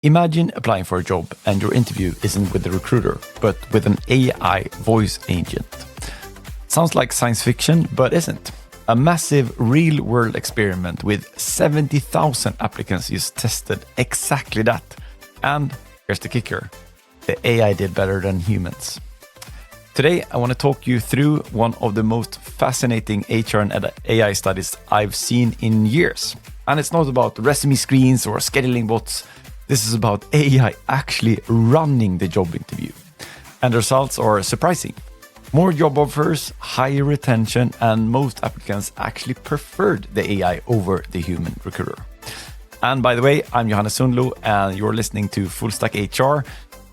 Imagine applying for a job and your interview isn't with the recruiter, but with an AI voice agent. Sounds like science fiction, but isn't. A massive real-world experiment with 70,000 applicants just tested exactly that. And here's the kicker. The AI did better than humans. Today, I want to talk you through one of the most fascinating HR and AI studies I've seen in years. And it's not about resume screens or scheduling bots. This is about AI actually running the job interview. And the results are surprising. More job offers, higher retention, and most applicants actually preferred the AI over the human recruiter. And by the way, I'm Johannes Sundlo, and you're listening to Full Stack HR,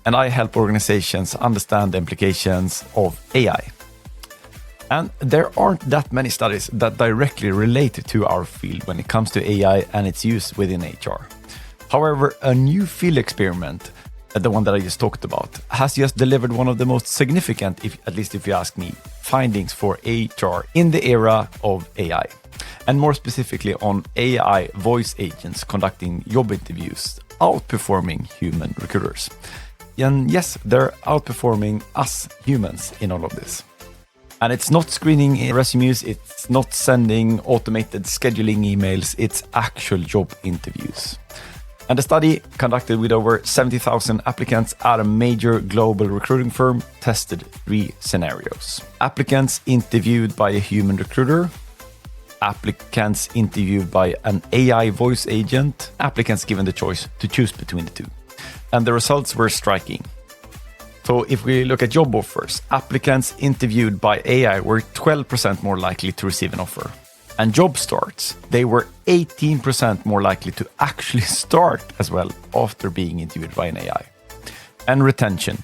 and I help organizations understand the implications of AI. And there aren't that many studies that directly relate to our field when it comes to AI and its use within HR. However, a new field experiment, the one that I just talked about, has just delivered one of the most significant, at least if you ask me, findings for HR in the era of AI. And more specifically on AI voice agents conducting job interviews, outperforming human recruiters. And yes, they're outperforming us humans in all of this. And it's not screening resumes, it's not sending automated scheduling emails, it's actual job interviews. And the study, conducted with over 70,000 applicants at a major global recruiting firm, tested 3 scenarios. Applicants interviewed by a human recruiter, applicants interviewed by an AI voice agent, applicants given the choice to choose between the two. And the results were striking. So if we look at job offers, applicants interviewed by AI were 12% more likely to receive an offer. And job starts, they were 18% more likely to actually start as well after being interviewed by an AI. And retention,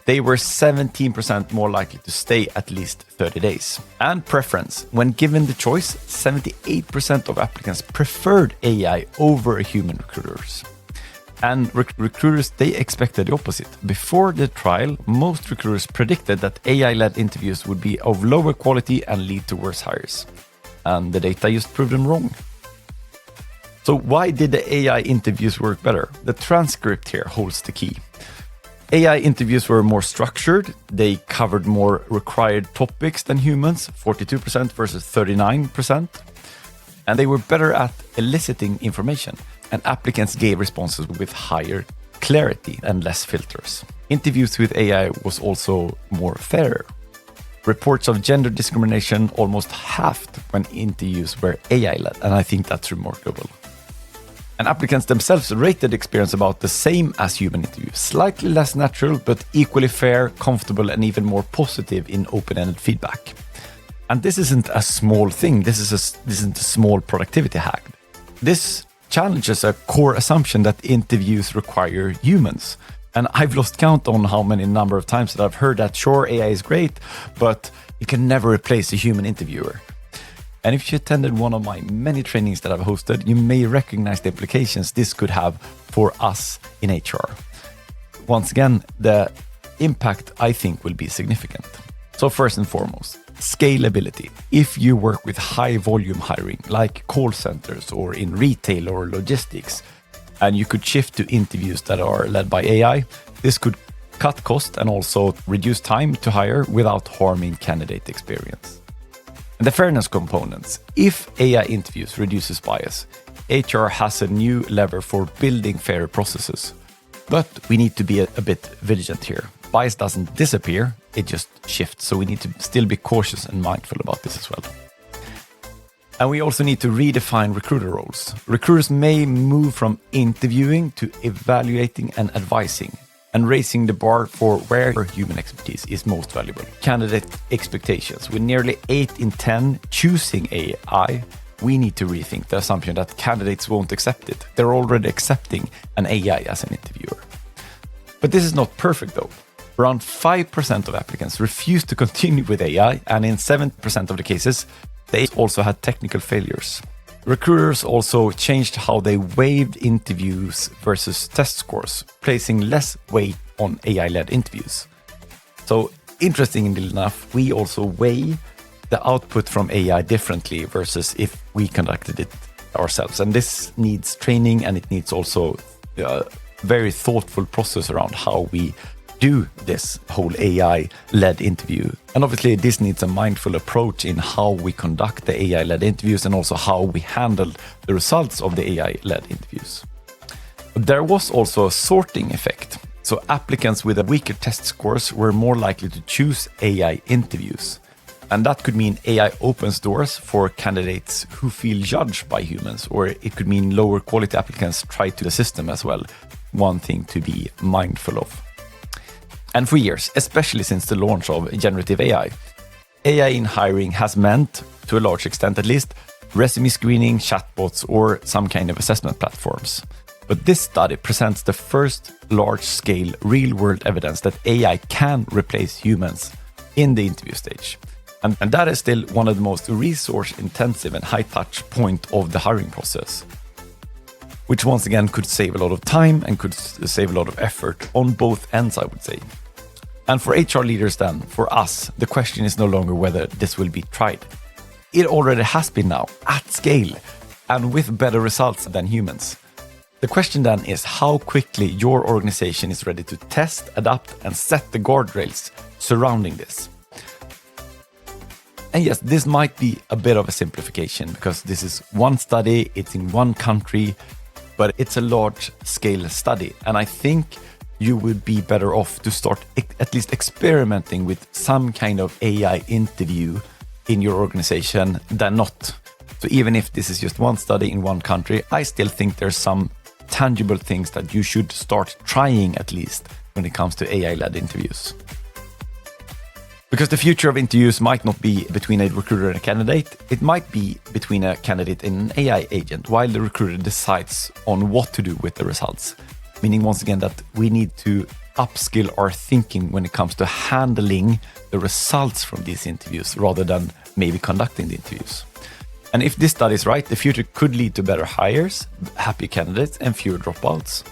they were 17% more likely to stay at least 30 days. And preference, when given the choice, 78% of applicants preferred AI over human recruiters. And recruiters, they expected the opposite. Before the trial, most recruiters predicted that AI-led interviews would be of lower quality and lead to worse hires. And the data just proved them wrong. So why did the AI interviews work better? The transcript here holds the key. AI interviews were more structured, they covered more required topics than humans, 42% versus 39%, and they were better at eliciting information, and applicants gave responses with higher clarity and less filters. Interviews with AI was also more fairer. Reports of gender discrimination almost halved when interviews were AI-led, and I think that's remarkable. And applicants themselves rated the experience about the same as human interviews, slightly less natural, but equally fair, comfortable, and even more positive in open-ended feedback. And this isn't a small thing, this isn't a small productivity hack. This challenges a core assumption that interviews require humans. And I've lost count on how many number of times that I've heard that, sure, AI is great, but it can never replace a human interviewer. And if you attended one of my many trainings that I've hosted, you may recognize the implications this could have for us in HR. Once again, the impact, I think, will be significant. So first and foremost, scalability. If you work with high volume hiring, like call centers or in retail or logistics, and you could shift to interviews that are led by AI, this could cut cost and also reduce time to hire without harming candidate experience. And the fairness components. If AI interviews reduces bias, HR has a new lever for building fairer processes. But we need to be a bit vigilant here. Bias doesn't disappear, it just shifts. So we need to still be cautious and mindful about this as well. And we also need to redefine recruiter roles. Recruiters may move from interviewing to evaluating and advising, and raising the bar for where human expertise is most valuable. Candidate expectations. With nearly 8 in 10 choosing AI, we need to rethink the assumption that candidates won't accept it. They're already accepting an AI as an interviewer. But this is not perfect though. Around 5% of applicants refuse to continue with AI, and in 7% of the cases, they also had technical failures. Recruiters also changed how they weighed interviews versus test scores, placing less weight on AI-led interviews. So, interestingly enough, we also weigh the output from AI differently versus if we conducted it ourselves. And this needs training, and it needs also very thoughtful process around how we do this whole AI-led interview. And obviously this needs a mindful approach in how we conduct the AI-led interviews and also how we handle the results of the AI-led interviews. There was also a sorting effect. So applicants with a weaker test scores were more likely to choose AI interviews. And that could mean AI opens doors for candidates who feel judged by humans, or it could mean lower quality applicants try to the system as well. One thing to be mindful of. And for years, especially since the launch of generative AI in hiring has meant, to a large extent at least, resume screening, chatbots, or some kind of assessment platforms. But this study presents the first large-scale real-world evidence that AI can replace humans in the interview stage. And that is still one of the most resource-intensive and high-touch point of the hiring process, which once again could save a lot of time and could save a lot of effort on both ends, I would say. And for HR leaders then, for us, the question is no longer whether this will be tried. It already has been now, at scale, and with better results than humans. The question then is how quickly your organization is ready to test, adapt, and set the guardrails surrounding this. And yes, this might be a bit of a simplification because this is one study, it's in one country, but it's a large-scale study. And I think you would be better off to start at least experimenting with some kind of AI interview in your organization than not. So even if this is just one study in one country, I still think there's some tangible things that you should start trying at least when it comes to AI-led interviews. Because the future of interviews might not be between a recruiter and a candidate, it might be between a candidate and an AI agent while the recruiter decides on what to do with the results. Meaning once again that we need to upskill our thinking when it comes to handling the results from these interviews rather than maybe conducting the interviews. And if this study is right, the future could lead to better hires, happy candidates and fewer dropouts,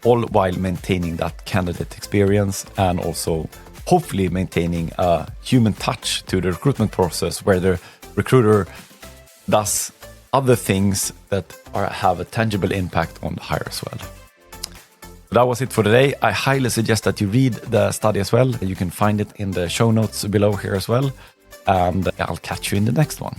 all while maintaining that candidate experience and also hopefully maintaining a human touch to the recruitment process where the recruiter does other things that have a tangible impact on the hire as well. So that was it for today. I highly suggest that you read the study as well. You can find it in the show notes below here as well. And I'll catch you in the next one.